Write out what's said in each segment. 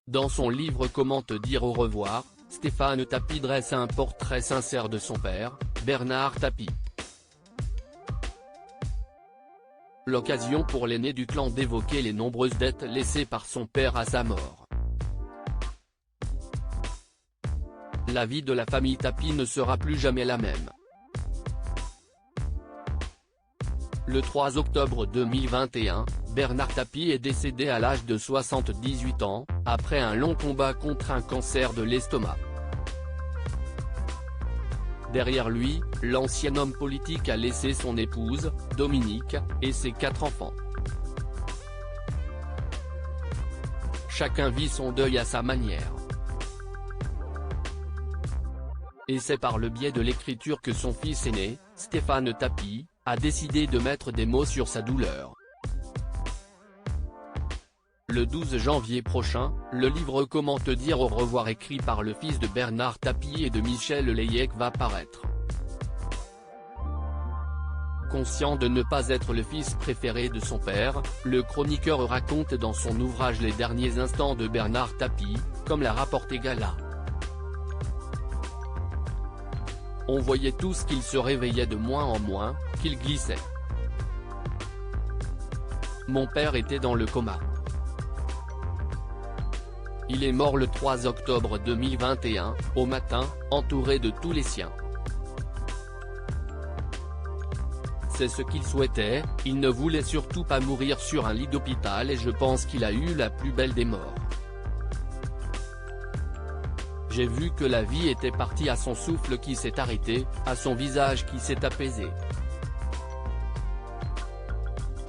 Dans son livre Comment te dire au revoir, Stéphane Tapie dresse un portrait sincère de son père, Bernard Tapie. L'occasion pour l'aîné du clan d'évoquer les nombreuses dettes laissées par son père à sa mort. La vie de la famille Tapie ne sera plus jamais la même. Le 3 octobre 2021, Bernard Tapie est décédé à l'âge de 78 ans, après un long combat contre un cancer de l'estomac. Derrière lui, l'ancien homme politique a laissé son épouse, Dominique, et ses 4 enfants. Chacun vit son deuil à sa manière. Et c'est par le biais de l'écriture que son fils aîné, Stéphane Tapie, a décidé de mettre des mots sur sa douleur. Le 12 janvier prochain, le livre Comment te dire au revoir écrit par le fils de Bernard Tapie et de Michel Leyec va paraître. Conscient de ne pas être le fils préféré de son père, le chroniqueur raconte dans son ouvrage les derniers instants de Bernard Tapie, comme l'a rapporté Gala. On voyait tous qu'il se réveillait de moins en moins, qu'il glissait. Mon père était dans le coma. Il est mort le 3 octobre 2021, au matin, entouré de tous les siens. C'est ce qu'il souhaitait, il ne voulait surtout pas mourir sur un lit d'hôpital et je pense qu'il a eu la plus belle des morts. J'ai vu que la vie était partie à son souffle qui s'est arrêté, à son visage qui s'est apaisé.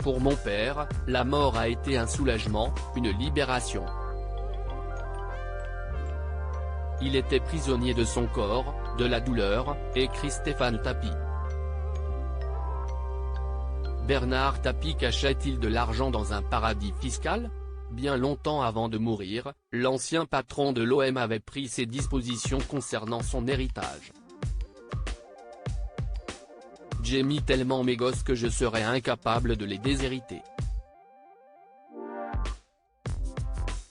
Pour mon père, la mort a été un soulagement, une libération. Il était prisonnier de son corps, de la douleur, écrit Stéphane Tapie. Bernard Tapie cachait-il de l'argent dans un paradis fiscal ? Bien longtemps avant de mourir, l'ancien patron de l'OM avait pris ses dispositions concernant son héritage. J'ai mis tellement mes gosses que je serais incapable de les déshériter.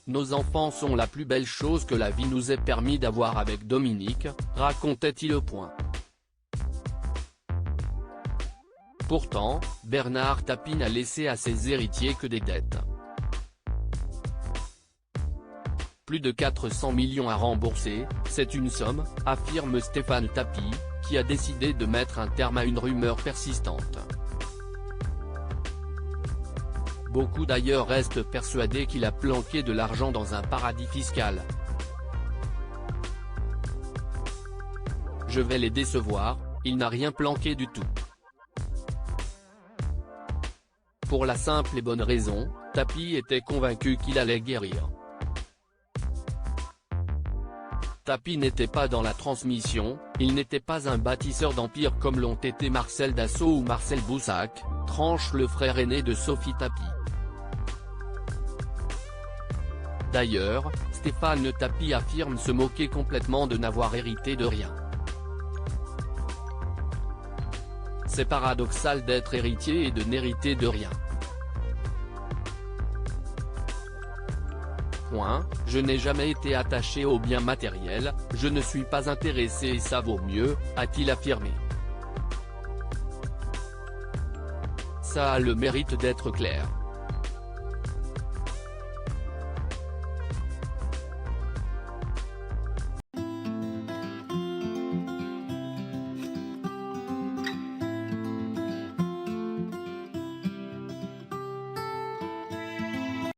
Nos enfants sont la plus belle chose que la vie nous ait permis d'avoir avec Dominique, racontait-il au point. Pourtant, Bernard Tapie n'a laissé à ses héritiers que des dettes. Plus de 400 millions à rembourser, c'est une somme, affirme Stéphane Tapie, qui a décidé de mettre un terme à une rumeur persistante. Beaucoup d'ailleurs restent persuadés qu'il a planqué de l'argent dans un paradis fiscal. Je vais les décevoir, il n'a rien planqué du tout. Pour la simple et bonne raison, Tapie était convaincu qu'il allait guérir. Tapie n'était pas dans la transmission, il n'était pas un bâtisseur d'empire comme l'ont été Marcel Dassault ou Marcel Boussac, tranche le frère aîné de Sophie Tapie. D'ailleurs, Stéphane Tapie affirme se moquer complètement de n'avoir hérité de rien. C'est paradoxal d'être héritier et de n'hériter de rien. Je n'ai jamais été attaché aux biens matériels, je ne suis pas intéressé et ça vaut mieux, a-t-il affirmé. Ça a le mérite d'être clair.